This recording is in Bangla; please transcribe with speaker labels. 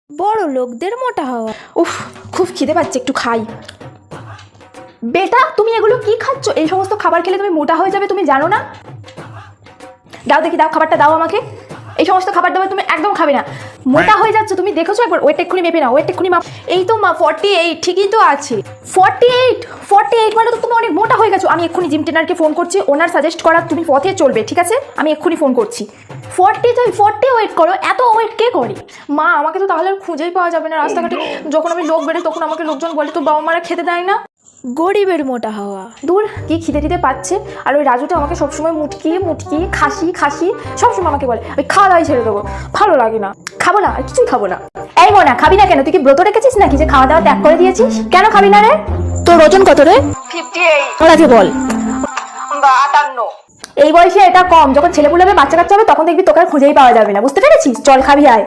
Speaker 1: বড় লোকদের মোটা হওয়া।
Speaker 2: উফ, খুব খিদে পাচ্ছে, একটু খাই। বেটা, তুমি এগুলো কি খাচ্ছ? এই সমস্ত খাবার খেলে তুমি মোটা হয়ে যাবে, তুমি জানো না? দাও দেখি, দাও, খাবারটা দাও আমাকে। এই সমস্ত খাবার দাবার তুমি একদম খাবে না, মোটা হয়ে যাচ্ছে। তুমি দেখেছো একবার? ওয়েট এক্ষুনি মেপে নাও, ওয়েট এক্ষুনি মাপ। এই তো মা 48, ঠিকই তো আছে। 48 মানে তো তুমি অনেক মোটা হয়ে গেছো। আমি এক্ষুনি জিম ট্রেনারকে ফোন করছি, ওনার সাজেস্ট করা তুমি পথে চলবে, ঠিক আছে? আমি এক্ষুনি ফোন করছি। 40 ওয়েট করো? এত ওয়েট কে করে? মা, আমাকে তো তাহলে আর খুঁজেই পাওয়া যাবে না রাস্তাঘাটে। যখন আমি লোক বেরোই তখন আমাকে লোকজন বলে তো বাবা মারা খেতে দেয় না।
Speaker 1: গরিবের মোটা হওয়া।
Speaker 2: দূর, কি খিদে টিদে পাচ্ছে। আর ওই রাজুটা আমাকে সবসময় মুটকি খাসি সবসময় আমাকে বলে আমি খাওয়া দাওয়াই ছেড়ে দেবো। ভালো লাগে না, খাবো না, আর কিছুই খাবো না। এই মোনা, খাবি না কেন? তুই কি ব্রত রেখেছিস নাকি যে খাওয়া দাওয়া ত্যাগ করে দিয়েছিস? কেন খাবি না রে?
Speaker 1: তোর ওজন কত রে?
Speaker 2: 58।
Speaker 1: তোর আগে বল।
Speaker 2: 58। এই বয়সে এটা কম। যখন ছেলেপুলে হবে, বাচ্চা কাচ্চা হবে, তখন দেখবি তোকে আর খুঁজেই পাওয়া যাবে না, বুঝতে পেরেছিস? চল খাবি, আয়।